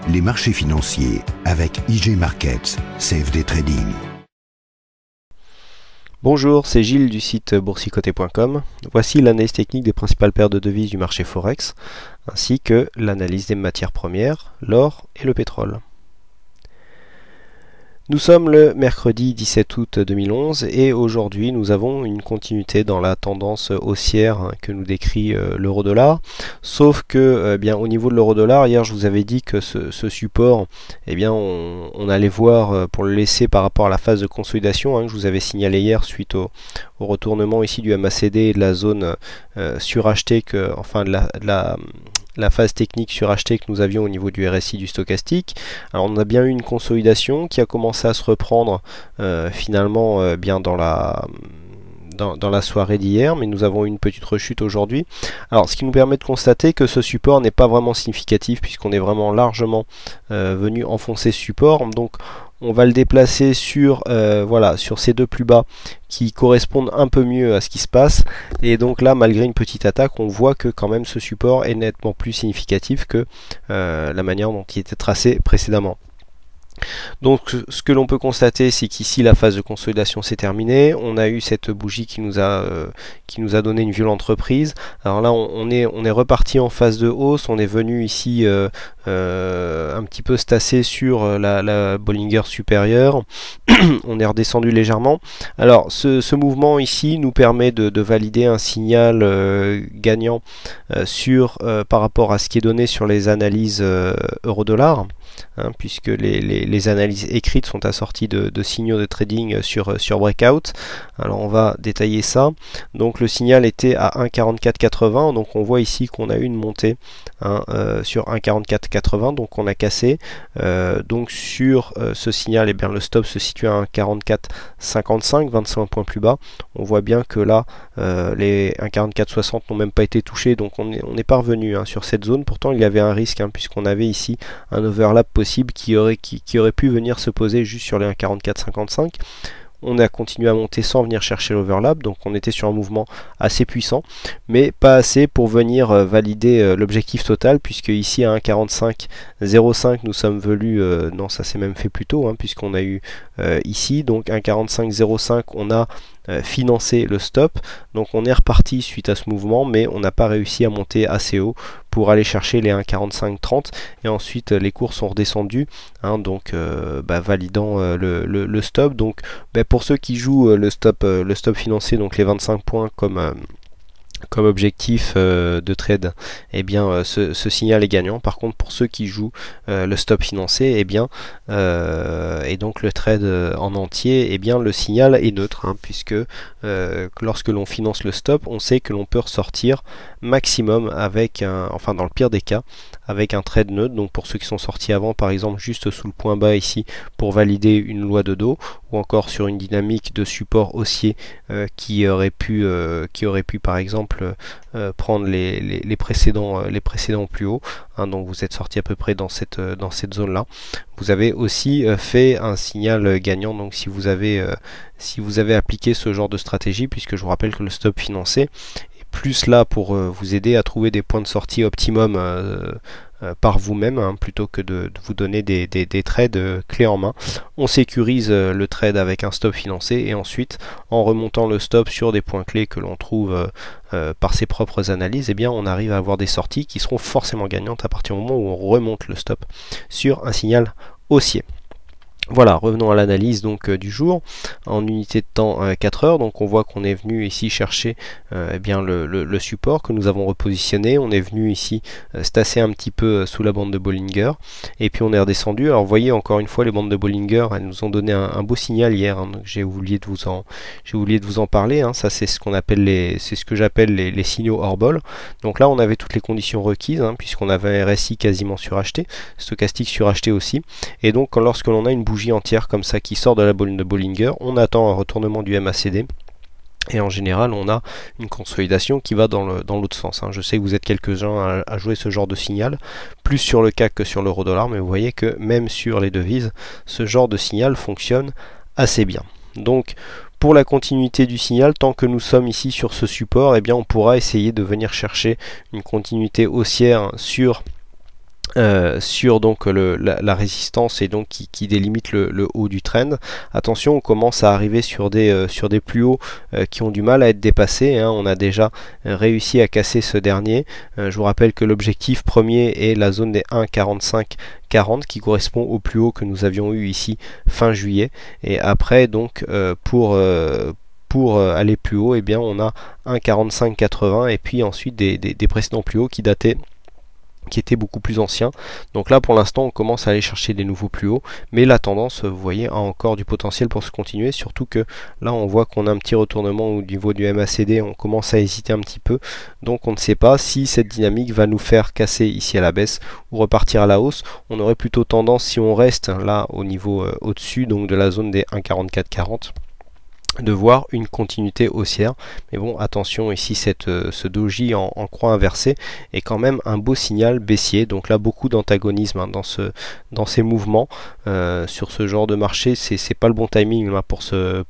les marchés financiers avec IG Markets, CFD Trading. Bonjour, c'est Gilles du site boursicoté.com. Voici l'analyse technique des principales paires de devises du marché Forex, ainsi que l'analyse des matières premières, l'or et le pétrole. Nous sommes le mercredi 17 août 2011 et aujourd'hui nous avons une continuité dans la tendance haussière que nous décrit l'euro-dollar, sauf que bien au niveau de l'euro-dollar, hier je vous avais dit que ce support, on allait voir pour le laisser par rapport à la phase de consolidation que je vous avais signalé hier suite au retournement ici du MACD et de la zone surachetée, la phase technique surachetée que nous avions au niveau du RSI du stochastique. Alors on a bien eu une consolidation qui a commencé à se reprendre finalement bien dans la soirée d'hier, mais nous avons eu une petite rechute aujourd'hui. Alors ce qui nous permet de constater que ce support n'est pas vraiment significatif puisqu'on est vraiment largement venu enfoncer ce support. Donc on va le déplacer sur ces deux plus bas qui correspondent un peu mieux à ce qui se passe, et donc là malgré une petite attaque on voit que quand même ce support est nettement plus significatif que la manière dont il était tracé précédemment. Donc ce que l'on peut constater, c'est qu'ici la phase de consolidation s'est terminée. On a eu cette bougie qui nous a donné une violente reprise. Alors là on est reparti en phase de hausse. On est venu ici un petit peu se tasser sur la Bollinger supérieure. On est redescendu légèrement. Alors ce mouvement ici nous permet de valider un signal gagnant par rapport à ce qui est donné sur les analyses euro-dollar. Puisque les analyses écrites sont assorties de signaux de trading sur breakout. Alors on va détailler ça. Donc le signal était à 1,4480, donc on voit ici qu'on a eu une montée sur 1,4480, donc on a cassé. Donc sur ce signal, le stop se situe à 1,4455, 25 points plus bas. On voit bien que là les 1,4460 n'ont même pas été touchés, donc on est pas revenu sur cette zone. Pourtant il y avait un risque puisqu'on avait ici un overlap possible qui aurait pu venir se poser juste sur les 1,4455. On a continué à monter sans venir chercher l'overlap, donc on était sur un mouvement assez puissant, mais pas assez pour venir valider l'objectif total, puisque ici à 1,4505 nous sommes venus, non ça s'est même fait plus tôt, puisqu'on a eu ici, donc 1,4505 on a financer le stop, donc on est reparti suite à ce mouvement, mais on n'a pas réussi à monter assez haut pour aller chercher les 1,4530, et ensuite les cours sont redescendus, validant le stop. Donc pour ceux qui jouent le stop financier, donc les 25 points comme objectif de trade, ce signal est gagnant. Par contre pour ceux qui jouent le stop financé, et donc le trade en entier, le signal est neutre, puisque lorsque l'on finance le stop, on sait que l'on peut ressortir maximum avec dans le pire des cas, avec un trade neutre. Donc pour ceux qui sont sortis avant, par exemple juste sous le point bas ici pour valider une loi de dos, ou encore sur une dynamique de support haussier qui aurait pu par exemple prendre les précédents plus hauts, donc vous êtes sorti à peu près dans cette zone là. Vous avez aussi fait un signal gagnant, donc si vous avez appliqué ce genre de stratégie, puisque je vous rappelle que le stop financé est plus là pour vous aider à trouver des points de sortie optimum par vous-même, plutôt que de vous donner des trades clés en main. On sécurise le trade avec un stop financé, et ensuite en remontant le stop sur des points clés que l'on trouve par ses propres analyses, on arrive à avoir des sorties qui seront forcément gagnantes à partir du moment où on remonte le stop sur un signal haussier. Voilà, revenons à l'analyse du jour en unité de temps 4 heures. Donc on voit qu'on est venu ici chercher le support que nous avons repositionné. On est venu ici se tasser un petit peu sous la bande de Bollinger, et puis on est redescendu. Alors vous voyez encore une fois les bandes de Bollinger, elles nous ont donné un beau signal hier, donc j'ai oublié de vous en parler. Ça c'est ce que j'appelle les signaux hors bol. Donc là on avait toutes les conditions requises, puisqu'on avait un RSI quasiment suracheté, stochastique suracheté aussi, et donc lorsque l'on a une bougie entière comme ça qui sort de la bande de Bollinger, on attend un retournement du MACD, et en général on a une consolidation qui va dans l'autre sens. Je sais que vous êtes quelques-uns à jouer ce genre de signal, plus sur le CAC que sur l'euro-dollar, mais vous voyez que même sur les devises, ce genre de signal fonctionne assez bien. Donc pour la continuité du signal, tant que nous sommes ici sur ce support, on pourra essayer de venir chercher une continuité haussière sur sur donc la résistance et donc qui délimite le haut du trend. Attention, on commence à arriver sur des plus hauts qui ont du mal à être dépassés, hein. On a déjà réussi à casser ce dernier. Je vous rappelle que l'objectif premier est la zone des 1,4540 qui correspond au plus haut que nous avions eu ici fin juillet. Et après donc pour aller plus haut, eh bien on a 1,4580 et puis ensuite des précédents plus hauts qui étaient beaucoup plus anciens. Donc là pour l'instant on commence à aller chercher des nouveaux plus hauts, mais la tendance, vous voyez, a encore du potentiel pour se continuer, surtout que là on voit qu'on a un petit retournement au niveau du MACD, on commence à hésiter un petit peu, donc on ne sait pas si cette dynamique va nous faire casser ici à la baisse ou repartir à la hausse. On aurait plutôt tendance, si on reste là au niveau au-dessus donc de la zone des 1,4440, de voir une continuité haussière. Mais bon, attention ici, ce doji en croix inversée est quand même un beau signal baissier. Donc là, beaucoup d'antagonisme, hein, dans ces mouvements. Sur ce genre de marché, c'est pas le bon timing là, pour se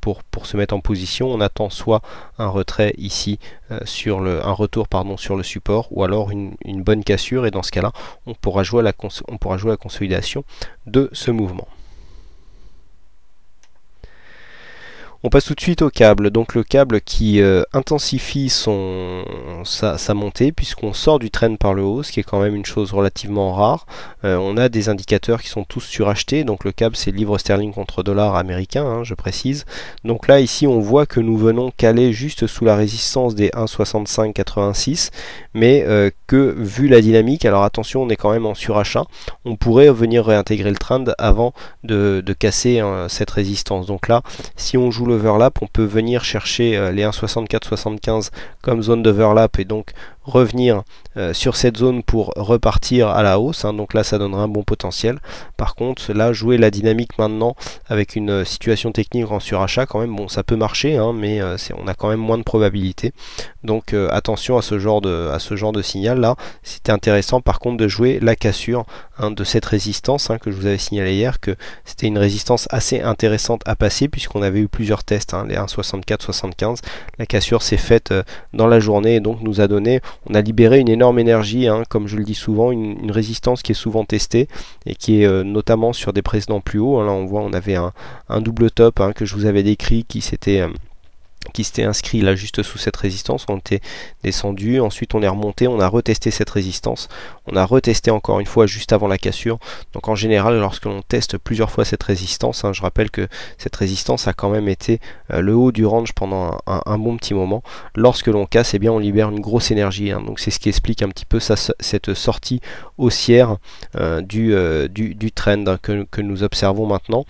mettre en position. On attend soit un retrait ici, un retour sur le support, ou alors une bonne cassure, et dans ce cas-là, on pourra jouer la consolidation de ce mouvement. On passe tout de suite au câble, donc le câble qui intensifie sa montée puisqu'on sort du trend par le haut, ce qui est quand même une chose relativement rare. On a des indicateurs qui sont tous surachetés, donc le câble c'est livre sterling contre dollar américain, hein, je précise. Donc là ici on voit que nous venons caler juste sous la résistance des 1,6586, mais que vu la dynamique, alors attention, on est quand même en surachat, on pourrait venir réintégrer le trend avant de casser cette résistance. Donc là, si on joue l'overlap, on peut venir chercher les 1,6475 comme zone d'overlap et donc revenir sur cette zone pour repartir à la hausse, hein. Donc là ça donnera un bon potentiel. Par contre là, jouer la dynamique maintenant avec une situation technique en surachat, quand même, bon, ça peut marcher, hein, mais on a quand même moins de probabilité. Donc attention à ce genre de signal là. C'était intéressant par contre de jouer la cassure, hein, de cette résistance, hein, que je vous avais signalé hier, que c'était une résistance assez intéressante à passer puisqu'on avait eu plusieurs tests, hein, les 1,6475. La cassure s'est faite dans la journée et donc nous a donné, on a libéré une énorme énergie, hein, comme je le dis souvent, une résistance qui est souvent testée et qui est notamment sur des précédents plus hauts, hein. Là on voit, on avait un double top, hein, que je vous avais décrit, qui s'était inscrit là juste sous cette résistance. On était descendu, ensuite on est remonté, on a retesté cette résistance, on a retesté encore une fois juste avant la cassure. Donc en général, lorsque l'on teste plusieurs fois cette résistance, hein, je rappelle que cette résistance a quand même été le haut du range pendant un bon petit moment. Lorsque l'on casse, eh bien on libère une grosse énergie, hein. Donc c'est ce qui explique un petit peu cette sortie haussière du trend, hein, que nous observons maintenant.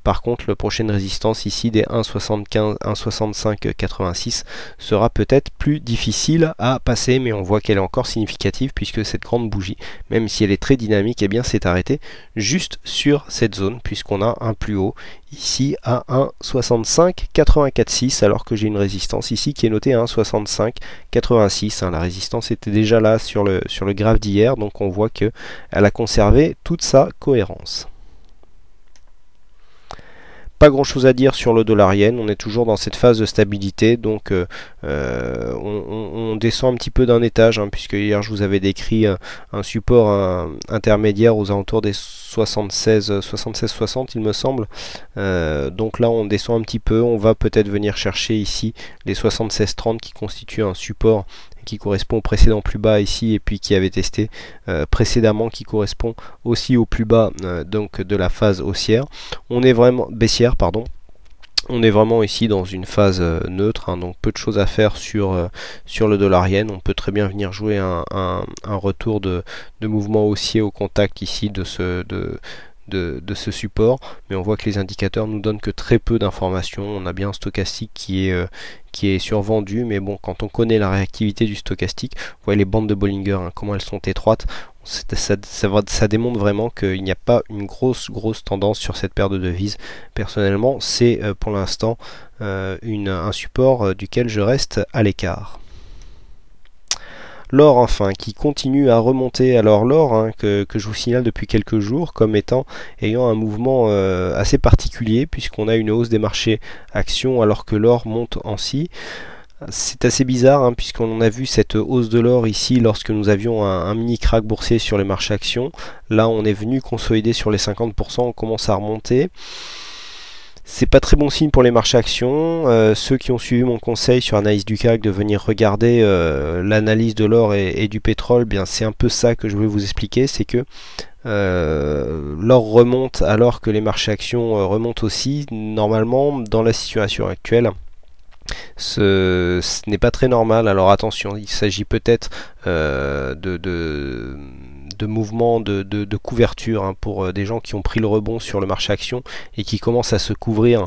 Par contre, la prochaine résistance ici des 1,6586 sera peut-être plus difficile à passer, mais on voit qu'elle est encore significative puisque cette grande bougie, même si elle est très dynamique, eh bien s'est arrêtée juste sur cette zone puisqu'on a un plus haut ici à 1,65,846, alors que j'ai une résistance ici qui est notée à 1,65,86, hein. La résistance était déjà là sur le graphe d'hier, donc on voit qu'elle a conservé toute sa cohérence. Pas grand chose à dire sur le dollar yen, on est toujours dans cette phase de stabilité, donc on descend un petit peu d'un étage, hein, puisque hier je vous avais décrit un support intermédiaire aux alentours des 76,60 il me semble. Donc là on descend un petit peu, on va peut-être venir chercher ici les 76,30 qui constituent un support qui correspond au précédent plus bas ici, et puis qui avait testé précédemment, qui correspond aussi au plus bas donc de la phase haussière. On est vraiment baissière, pardon. On est vraiment ici dans une phase neutre, hein, donc peu de choses à faire sur le dollar yen. On peut très bien venir jouer un retour de mouvement haussier au contact ici de ce support, mais on voit que les indicateurs nous donnent que très peu d'informations. On a bien un stochastique qui est survendu, mais bon, quand on connaît la réactivité du stochastique, vous voyez les bandes de Bollinger, hein, comment elles sont étroites, ça démontre vraiment qu'il n'y a pas une grosse tendance sur cette paire de devises. Personnellement, c'est pour l'instant un support duquel je reste à l'écart. L'or enfin qui continue à remonter. Alors l'or, hein, que je vous signale depuis quelques jours comme ayant un mouvement assez particulier, puisqu'on a une hausse des marchés actions alors que l'or monte en si. C'est assez bizarre hein, puisqu'on a vu cette hausse de l'or ici lorsque nous avions un mini crack boursier sur les marchés actions. Là on est venu consolider sur les 50%, on commence à remonter. C'est pas très bon signe pour les marchés actions. Ceux qui ont suivi mon conseil sur Analyse du CAC de venir regarder l'analyse de l'or et du pétrole, bien c'est un peu ça que je voulais vous expliquer, c'est que l'or remonte alors que les marchés actions remontent aussi. Normalement, dans la situation actuelle, ce n'est pas très normal. Alors attention, il s'agit peut-être de mouvements de couverture hein, pour des gens qui ont pris le rebond sur le marché action et qui commencent à se couvrir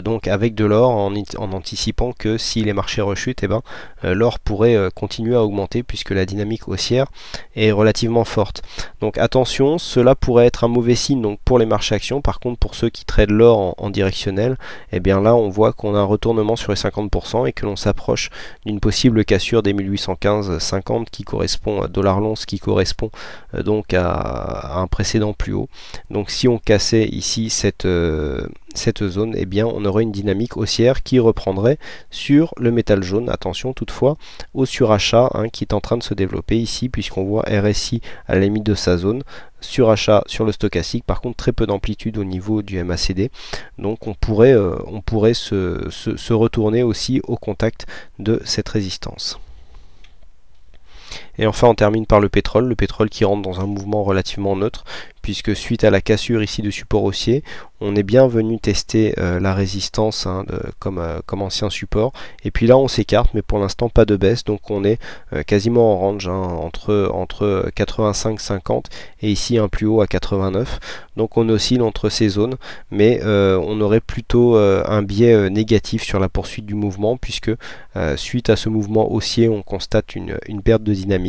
donc avec de l'or en anticipant que si les marchés rechutent, eh ben, l'or pourrait continuer à augmenter puisque la dynamique haussière est relativement forte. Donc attention, cela pourrait être un mauvais signe donc, pour les marchés actions. Par contre, pour ceux qui tradent l'or en directionnel, eh bien là on voit qu'on a un retournement sur les 50% et que l'on s'approche d'une possible cassure des 1815,50 qui correspond à dollar l'once, qui correspond donc à un précédent plus haut. Donc si on cassait ici cette zone, eh bien on aurait une dynamique haussière qui reprendrait sur le métal jaune. Attention toutefois au surachat hein, qui est en train de se développer ici puisqu'on voit RSI à la limite de sa zone. Surachat sur le stochastique, par contre très peu d'amplitude au niveau du MACD, donc on pourrait se retourner aussi au contact de cette résistance. Et enfin on termine par le pétrole qui rentre dans un mouvement relativement neutre, puisque suite à la cassure ici de support haussier, on est bien venu tester la résistance hein, comme ancien support, et puis là on s'écarte, mais pour l'instant pas de baisse, donc on est quasiment en range hein, entre 85-50 et ici un plus haut à 89, donc on oscille entre ces zones, mais on aurait plutôt un biais négatif sur la poursuite du mouvement, puisque suite à ce mouvement haussier on constate une perte de dynamique.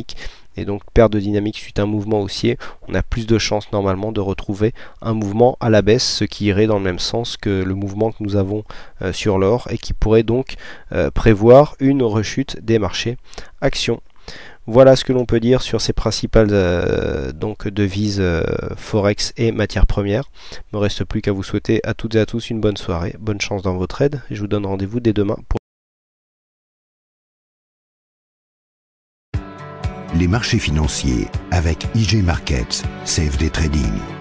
Et donc perte de dynamique suite à un mouvement haussier, on a plus de chances normalement de retrouver un mouvement à la baisse, ce qui irait dans le même sens que le mouvement que nous avons sur l'or et qui pourrait donc prévoir une rechute des marchés actions. Voilà ce que l'on peut dire sur ces principales donc devises forex et matières premières. Il ne me reste plus qu'à vous souhaiter à toutes et à tous une bonne soirée, bonne chance dans vos trades et je vous donne rendez-vous dès demain pour les marchés financiers avec IG Markets, CFD Trading.